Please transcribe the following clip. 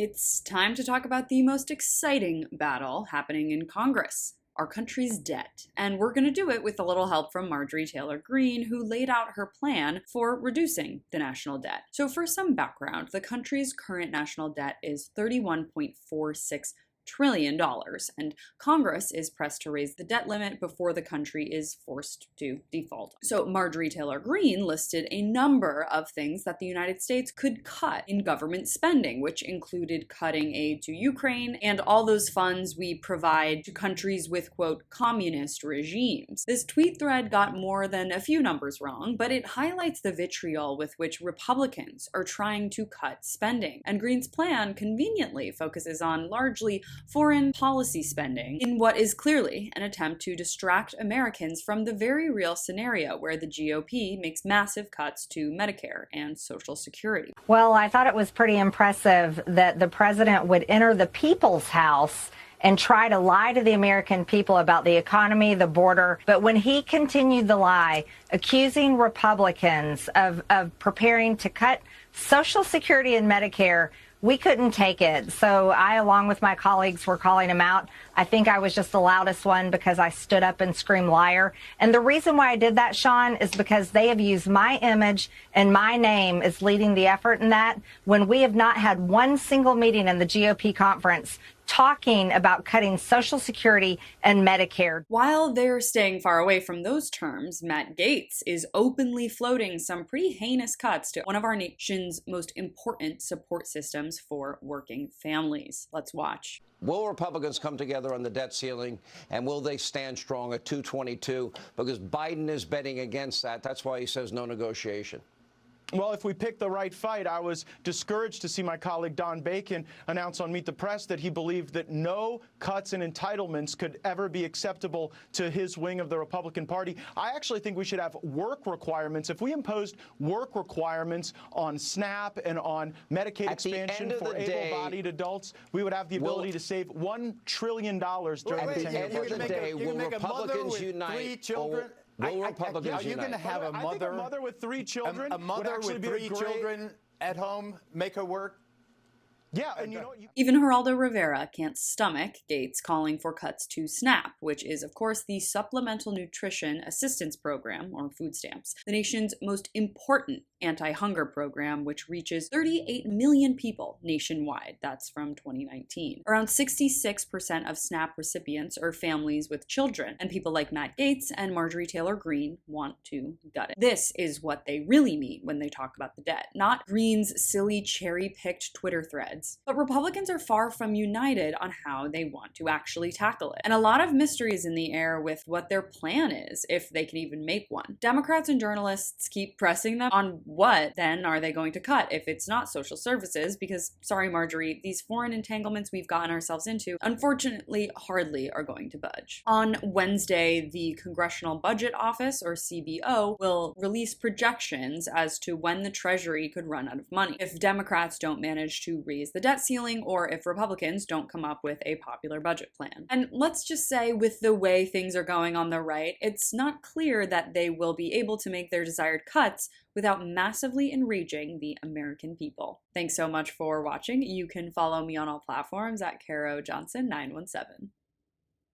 It's time to talk about the most exciting battle happening in Congress, our country's debt. And we're going to do it with a little help from Marjorie Taylor Greene, who laid out her plan for reducing the national debt. So for some background, the country's current national debt is $31.46 trillion, and Congress is pressed to raise the debt limit before the country is forced to default. So Marjorie Taylor Greene listed a number of things that the United States could cut in government spending, which included cutting aid to Ukraine and all those funds we provide to countries with, quote, communist regimes. This tweet thread got more than a few numbers wrong, but it highlights the vitriol with which Republicans are trying to cut spending. And Greene's plan conveniently focuses on largely foreign policy spending in what is clearly an attempt to distract Americans from the very real scenario where the GOP makes massive cuts to Medicare and Social Security. Well, I thought it was pretty impressive that the president would enter the people's house and try to lie to the American people about the economy, the border. But when he continued the lie, accusing Republicans of preparing to cut Social Security and Medicare, we couldn't take it. So I, along with my colleagues, were calling him out. I think I was just the loudest one because I stood up and screamed liar. And the reason why I did that, Sean, is because they have used my image and my name as leading the effort in that, when we have not had one single meeting in the GOP conference talking about cutting Social Security and Medicare. While they're staying far away from those terms, Matt Gaetz is openly floating some pretty heinous cuts to one of our nation's most important support systems for working families. Let's watch. Will Republicans come together on the debt ceiling, and will they stand strong at 222? Because Biden is betting against that. That's why he says no negotiation. Well, if we pick the right fight, I was discouraged to see my colleague Don Bacon announce on Meet the Press that he believed that no cuts and entitlements could ever be acceptable to his wing of the Republican Party. I actually think we should have work requirements. If we imposed work requirements on SNAP and on Medicaid expansion for able-bodied adults, we would have the ability to save $1 trillion during the 10-year budget. Will Republicans unite? Will Republicans are you going to have a I think a mother with 3 children, a mother with 3 children at home make her work? Yeah, and you know what? Even Geraldo Rivera can't stomach Gaetz calling for cuts to SNAP, which is, of course, the Supplemental Nutrition Assistance Program, or food stamps, the nation's most important anti-hunger program, which reaches 38 million people nationwide. That's from 2019. Around 66% of SNAP recipients are families with children, and people like Matt Gaetz and Marjorie Taylor Greene want to gut it. This is what they really mean when they talk about the debt, not Greene's silly cherry-picked Twitter threads. But Republicans are far from united on how they want to actually tackle it. And a lot of mysteries in the air with what their plan is, if they can even make one. Democrats and journalists keep pressing them on what then are they going to cut if it's not social services, because, sorry Marjorie, these foreign entanglements we've gotten ourselves into, unfortunately, hardly are going to budge. On Wednesday, the Congressional Budget Office, or CBO, will release projections as to when the Treasury could run out of money if Democrats don't manage to raise the debt ceiling, or if Republicans don't come up with a popular budget plan. And let's just say, with the way things are going on the right, it's not clear that they will be able to make their desired cuts without massively enraging the American people. Thanks so much for watching. You can follow me on all platforms at Caro Johnson 917.